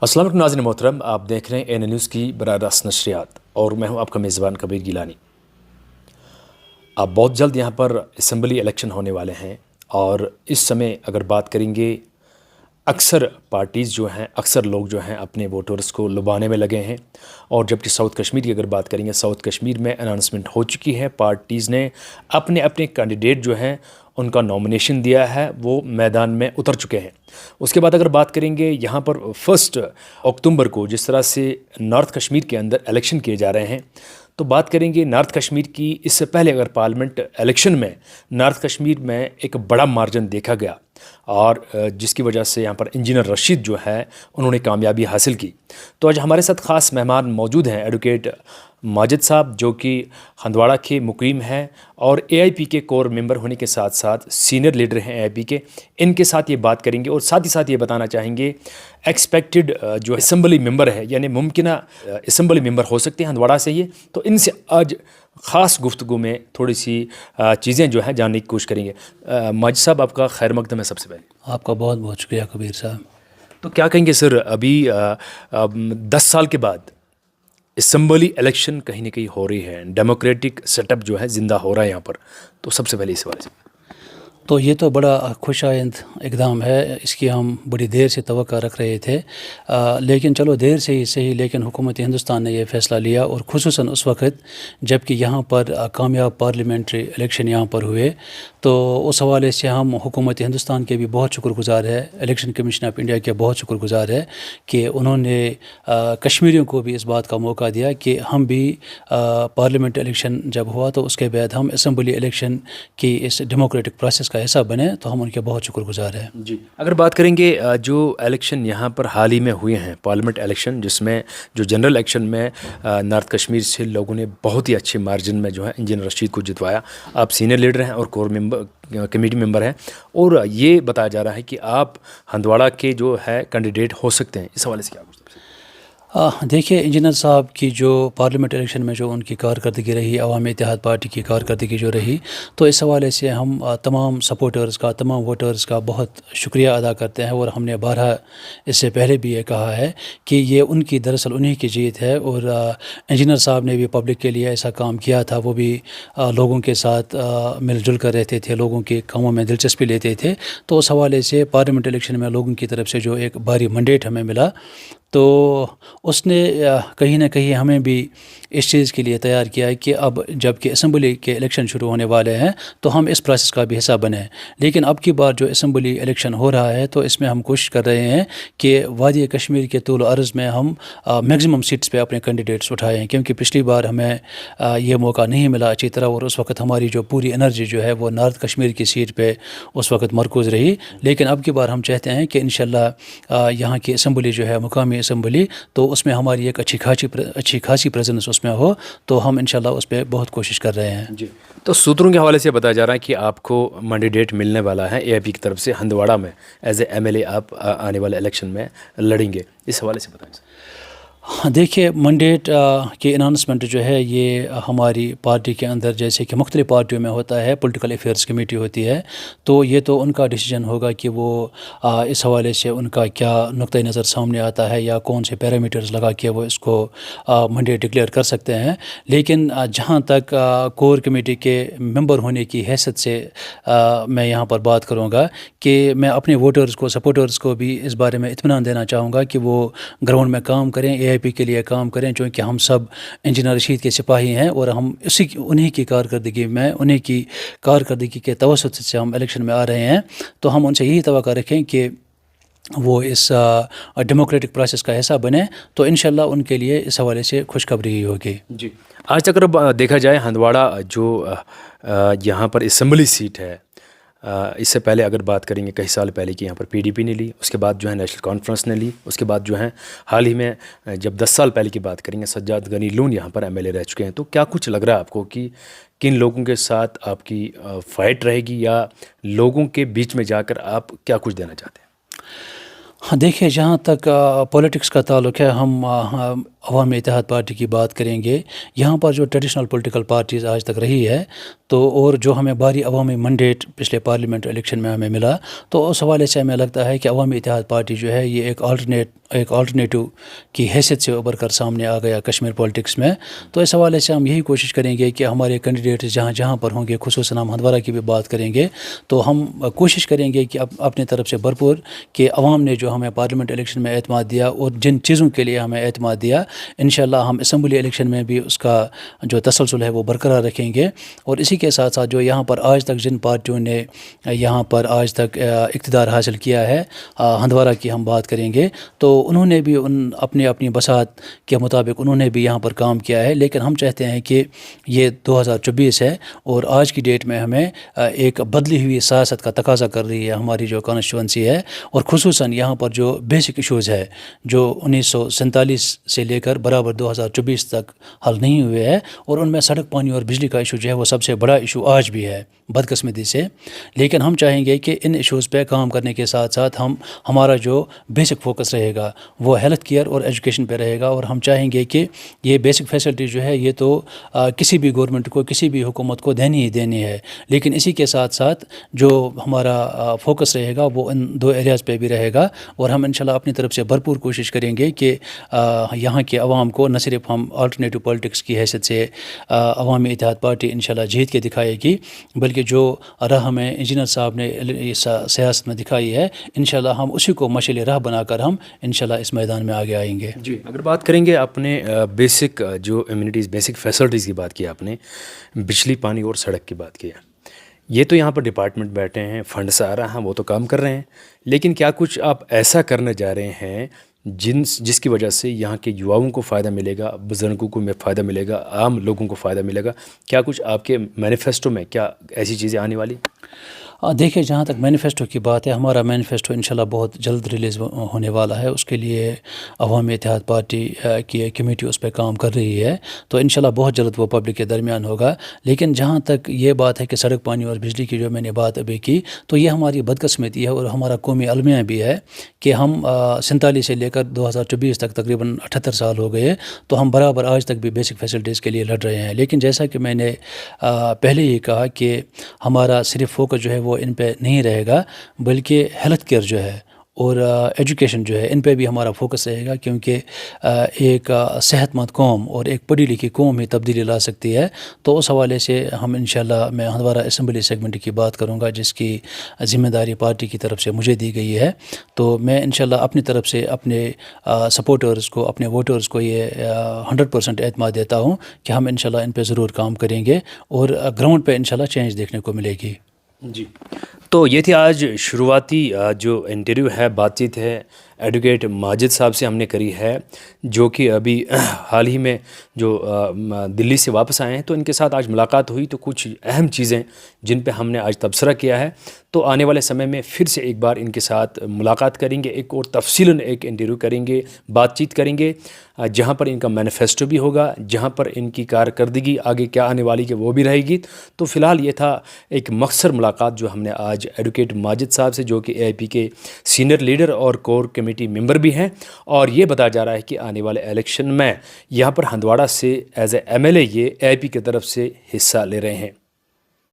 अस्सलाम वालेकुम नाज़रीन मोहतरम, आप देख रहे हैं एन न्यूज़ की बराह रास्त नशरियात और मैं हूं आपका मेज़बान कबीर गिलानी। अब बहुत जल्द यहां पर असम्बली इलेक्शन होने वाले हैं और इस समय अगर बात करेंगे, अक्सर पार्टीज़ जो हैं, अक्सर लोग जो हैं अपने वोटर्स को लुभाने में लगे हैं। और जबकि साउथ कश्मीर की अगर बात करेंगे, साउथ कश्मीर में अनाउंसमेंट हो चुकी है, पार्टीज़ ने अपने अपने कैंडिडेट जो हैं उनका नॉमिनेशन दिया है, वो मैदान में उतर चुके हैं। उसके बाद अगर बात करेंगे यहाँ पर 1 अक्टूबर को जिस तरह से नॉर्थ कश्मीर के अंदर इलेक्शन किए जा रहे हैं, तो बात करेंगे नॉर्थ कश्मीर की। इससे पहले अगर पार्लियामेंट इलेक्शन में नॉर्थ कश्मीर में एक बड़ा मार्जिन देखा गया और जिसकी वजह से यहाँ पर इंजीनियर रशीद जो है उन्होंने कामयाबी हासिल की। तो आज हमारे साथ ख़ास मेहमान मौजूद हैं, एडवोकेट माजिद साहब जो कि हंदवाड़ा के मुकीम हैं और एआईपी के कोर मेंबर होने के साथ साथ सीनियर लीडर हैं एआईपी के। इनके साथ ये बात करेंगे और साथ ही साथ ये बताना चाहेंगे एक्सपेक्टेड जो असम्बली मेंबर है, यानी मुमकिना असम्बली मेंबर हो सकते हैं हंदवाड़ा से ये। तो इनसे आज ख़ास गुफ्तगू में थोड़ी सी चीज़ें जो हैं जानने की कोशिश करेंगे। माजिद साहब, आपका खैर मकदम है। सबसे पहले आपका बहुत बहुत शुक्रिया कबीर साहब। तो क्या कहेंगे सर, अभी 10 साल के बाद असम्बली इलेक्शन कहीं ना कहीं हो रही है, डेमोक्रेटिक सेटअप जो है ज़िंदा हो रहा है यहाँ पर, तो सबसे पहले इस वाले से। तो ये तो बड़ा खुशाइंद इक़दाम है, इसकी हम बड़ी देर से तवक्को रख रहे थे। लेकिन चलो देर से ही सही, लेकिन हुकूमत हिंदुस्तान ने यह फ़ैसला लिया और ख़ुसूसन उस वक़्त जबकि यहाँ पर कामयाब पार्लियामेंट्री इलेक्शन यहाँ पर हुए, तो उस हवाले से हम हुकूमत हिंदुस्तान के भी बहुत शुक्रगुज़ार है, इलेक्शन कमीशन ऑफ इंडिया के बहुत शुक्रगुज़ार है कि उन्होंने कश्मीरियों को भी इस बात का मौका दिया कि हम भी पार्लियामेंट इलेक्शन जब हुआ तो उसके बाद हम असम्बली इलेक्शन की इस डेमोक्रेटिक प्रोसेस का हिस्सा बने, तो हम उनके बहुत शुक्रगुज़ार हैं। जी, अगर बात करेंगे जो इलेक्शन यहाँ पर हाल ही में हुए हैं, पार्लियामेंट इलेक्शन, जिसमें जो जनरल इलेक्शन में नॉर्थ कश्मीर से लोगों ने बहुत ही अच्छे मार्जिन में जो है इंजीनियर रशीद को जितवाया। आप सीनियर लीडर हैं और कोर मेंबर कमेटी मेंबर हैं और ये बताया जा रहा है कि आप हंदवाड़ा के जो है कैंडिडेट हो सकते हैं। इस हवाले से क्या कुछ? देखिए, इंजीनियर साहब की जो पार्लियामेंट इलेक्शन में जो उनकी कारकर्दगी रही, अवामी इत्तेहाद पार्टी की कारकर्दगी जो रही, तो इस हवाले से हम तमाम सपोर्टर्स का, तमाम वोटर्स का बहुत शुक्रिया अदा करते हैं। और हमने बारहा इससे पहले भी ये कहा है कि ये उनकी दरअसल उन्हीं की जीत है। और इंजीनियर साहब ने भी पब्लिक के लिए ऐसा काम किया था, वो भी लोगों के साथ मिलजुल कर रहते थे, लोगों के कामों में दिलचस्पी लेते थे। तो उस हवाले से पार्लियामेंट इलेक्शन में लोगों की तरफ से जो एक भारी मैंडेट हमें मिला, तो उसने कहीं ना कहीं हमें भी इस चीज़ के लिए तैयार किया है कि अब जबकि असम्बली के इलेक्शन शुरू होने वाले हैं तो हम इस प्रोसेस का भी हिस्सा बने। लेकिन अब की बार जो असम्बली इलेक्शन हो रहा है तो इसमें हम कोशिश कर रहे हैं कि वादी कश्मीर के तूल अर्ज़ में हम मैक्सिमम सीट्स पे अपने कैंडिडेट्स उठाएँ, क्योंकि पिछली बार हमें ये मौका नहीं मिला अच्छी तरह और उस वक्त हमारी जो पूरी एनर्जी जो है वो नॉर्थ कश्मीर की सीट पर उस वक्त मरकूज़ रही। लेकिन अब की बार हम चाहते हैं कि इंशाल्लाह यहाँ की असम्बली जो है, मुकामी असम्बली, तो उसमें हमारी एक अच्छी खासी प्रेजेंस उसमें हो, तो हम इंशाल्लाह उस पर बहुत कोशिश कर रहे हैं। जी, तो सूत्रों के हवाले से बताया जा रहा है कि आपको मैंडेट मिलने वाला है एआईपी की तरफ से, हंदवाड़ा में एज ए एमएलए आप आने वाले इलेक्शन में लड़ेंगे। इस हवाले से बताएं। हाँ, देखिए, मैंडेट की अनाउंसमेंट जो है ये हमारी पार्टी के अंदर, जैसे कि मुख्तलिफ पार्टियों में होता है, पॉलिटिकल अफेयर्स कमेटी होती है, तो ये तो उनका डिसीजन होगा कि वो इस हवाले से उनका क्या नुक्ता नज़र सामने आता है या कौन से पैरामीटर्स लगा के वो इसको मैंडेट डिक्लेयर कर सकते हैं। लेकिन जहाँ तक कोर कमेटी के मेंबर होने की हैसियत से मैं यहाँ पर बात करूँगा कि मैं अपने वोटर्स को, सपोर्टर्स को भी इस बारे में इत्मीनान देना चाहूँगा कि वो ग्राउंड में काम करें, एआईपी के लिए काम करें, क्योंकि हम सब इंजीनियर रशीद के सिपाही हैं और हम उन्हीं की कारकर्दगी में, उन्हीं की कारकर्दगी के तवसत से हम इलेक्शन में आ रहे हैं। तो हम उनसे यही तवक्को रखें कि वो इस डेमोक्रेटिक प्रोसेस का हिस्सा बने, तो इंशाल्लाह उनके लिए इस हवाले से खुशखबरी ही होगी। जी, आज तक अगर देखा जाए हंदवाड़ा जो यहाँ पर असम्बली सीट है, इससे पहले अगर बात करेंगे कई साल पहले की यहाँ पर पीडीपी ने ली, उसके बाद जो है नेशनल कॉन्फ्रेंस ने ली, उसके बाद जो है हाल ही में जब 10 साल पहले की बात करेंगे सज्जाद गनी लून यहाँ पर एमएलए रह चुके हैं। तो क्या कुछ लग रहा है आपको कि किन लोगों के साथ आपकी फ़ाइट रहेगी या लोगों के बीच में जाकर आप क्या कुछ देना चाहते हैं? हाँ, देखिए, जहाँ तक पॉलिटिक्स का ताल्लुक़ है, हम عوامی اتحاد پارٹی کی بات کریں گے، یہاں پر جو ٹریڈیشنل پولیٹیکل پارٹیز آج تک رہی ہے تو اور جو ہمیں بھاری عوامی منڈیٹ پچھلے پارلیمنٹ الیکشن میں ہمیں ملا، تو اس حوالے سے ہمیں لگتا ہے کہ عوامی اتحاد پارٹی جو ہے یہ ایک آلٹرنیٹو کی حیثیت سے ابھر کر سامنے آ گیا کشمیر پولیٹکس میں۔ تو اس حوالے سے ہم یہی کوشش کریں گے کہ ہمارے کینڈیڈیٹ جہاں جہاں پر ہوں گے، خصوصاً ہم ہندوارہ کی بھی بات کریں گے، تو ہم کوشش کریں گے کہ اپنے طرف سے بھرپور کہ عوام نے جو ہمیں پارلیمنٹ الیکشن میں اعتماد دیا اور جن چیزوں کے لیے ہمیں اعتماد دیا، انشاءاللہ ہم اسمبلی الیکشن میں بھی اس کا جو تسلسل ہے وہ برقرار رکھیں گے۔ اور اسی کے ساتھ ساتھ جو یہاں پر آج تک جن پارٹیوں نے یہاں پر آج تک اقتدار حاصل کیا ہے، ہندوارہ کی ہم بات کریں گے، تو انہوں نے بھی اپنی بساط کے مطابق انہوں نے بھی یہاں پر کام کیا ہے، لیکن ہم چاہتے ہیں کہ یہ 2024 ہے اور آج کی ڈیٹ میں ہمیں ایک بدلی ہوئی سیاست کا تقاضا کر رہی ہے ہماری جو کانسٹیچوئنسی ہے، اور خصوصاً یہاں پر جو بیسک ایشوز ہے جو 1947 سے لے کر برابر 2024 تک حل نہیں ہوئے ہیں، اور ان میں سڑک، پانی اور بجلی کا ایشو جو ہے وہ سب سے بڑا ایشو آج بھی ہے بدقسمتی سے۔ لیکن ہم چاہیں گے کہ ان ایشوز پہ کام کرنے کے ساتھ ساتھ ہمارا جو بیسک فوکس رہے گا وہ ہیلتھ کیئر اور ایجوکیشن پہ رہے گا، اور ہم چاہیں گے کہ یہ بیسک فیسلٹی جو ہے یہ تو کسی بھی گورنمنٹ کو، کسی بھی حکومت کو دینی ہی دینی ہے، لیکن اسی کے ساتھ ساتھ جو ہمارا فوکس رہے گا وہ ان دو ایریاز پہ بھی رہے گا، اور ہم انشاءاللہ اپنی طرف سے بھرپور کوشش کریں گے کہ یہاں کے عوام کو نہ صرف ہم آلٹرنیٹو پولیٹکس کی حیثیت سے عوامی اتحاد پارٹی انشاءاللہ جیت کے دکھائے گی، بلکہ جو راہ ہمیں انجینئر صاحب نے اس سیاست میں دکھائی ہے، انشاءاللہ ہم اسی کو مشعل راہ بنا کر ہم انشاءاللہ اس میدان میں آگے آئیں گے۔ جی، اگر بات کریں گے اپنے بیسک جو امینٹیز، بیسک فیسلٹیز کی بات کی آپ نے، بجلی، پانی اور سڑک کی بات کی ہے، یہ تو یہاں پر ڈپارٹمنٹ بیٹھے ہیں، فنڈس آ رہا ہیں، وہ تو کام کر رہے ہیں، لیکن کیا کچھ آپ ایسا کرنے جا رہے ہیں جس کی وجہ سے یہاں کے یواؤں کو فائدہ ملے گا، بزرگوں کو فائدہ ملے گا، عام لوگوں کو فائدہ ملے گا؟ کیا کچھ آپ کے مینیفیسٹو میں کیا ایسی چیزیں آنے والی؟ دیکھیں، جہاں تک مینیفیسٹو کی بات ہے، ہمارا مینیفیسٹو انشاءاللہ بہت جلد ریلیز ہونے والا ہے، اس کے لیے عوامی اتحاد پارٹی کی کمیٹی اس پہ کام کر رہی ہے، تو انشاءاللہ بہت جلد وہ پبلک کے درمیان ہوگا۔ لیکن جہاں تک یہ بات ہے کہ سڑک، پانی اور بجلی کی جو میں نے بات ابھی کی، تو یہ ہماری بدقسمتی ہے اور ہمارا قومی المیہ بھی ہے کہ ہم 47 سے لے کر 2024 تک تقریباً 78 سال ہو گئے، تو ہم برابر آج تک بھی بیسک فیسلٹیز کے لیے لڑ رہے ہیں۔ لیکن جیسا کہ میں نے پہلے ہی کہا کہ ہمارا صرف فوکس جو ہے وہ ان پہ نہیں رہے گا، بلکہ ہیلتھ کیئر جو ہے اور ایجوکیشن جو ہے ان پہ بھی ہمارا فوکس رہے گا، کیونکہ ایک صحت مند قوم اور ایک پڑھی لکھی قوم ہی تبدیلی لا سکتی ہے۔ تو اس حوالے سے ہم انشاءاللہ، میں ہندوارہ اسمبلی سیگمنٹ کی بات کروں گا جس کی ذمہ داری پارٹی کی طرف سے مجھے دی گئی ہے، تو میں انشاءاللہ اپنی طرف سے اپنے سپورٹرز کو، اپنے ووٹرز کو یہ 100% اعتماد دیتا ہوں کہ ہم انشاءاللہ ان پہ ضرور کام کریں گے اور گراؤنڈ پہ انشاءاللہ چینج دیکھنے کو ملے گی۔ جی، تو یہ تھی آج شروعاتی جو انٹرویو ہے، بات چیت ہے، ایڈوکیٹ ماجد صاحب سے ہم نے کری ہے، جو کہ ابھی حال ہی میں جو دلی سے واپس آئے ہیں، تو ان کے ساتھ آج ملاقات ہوئی، تو کچھ اہم چیزیں جن پہ ہم نے آج تبصرہ کیا ہے، تو آنے والے سمے میں پھر سے ایک بار ان کے ساتھ ملاقات کریں گے، ایک اور تفصیلاً ایک انٹرویو کریں گے، بات چیت کریں گے، جہاں پر ان کا مینیفیسٹو بھی ہوگا، جہاں پر ان کی کارکردگی آگے کیا آنے والی کہ وہ بھی رہے گی۔ تو فی الحال یہ تھا ایک مختصر ملاقات جو ہم نے آج ایڈوکیٹ ماجد صاحب سے، جو کہ اے آئی پی کے سینئر لیڈر اور کور کمیٹی ممبر بھی ہیں، اور یہ بتایا جا رہا ہے کہ آنے والے الیکشن میں یہاں پر ہندواڑہ سے as A M L A یہ اے آئی پی کی طرف سے حصہ لے رہے ہیں۔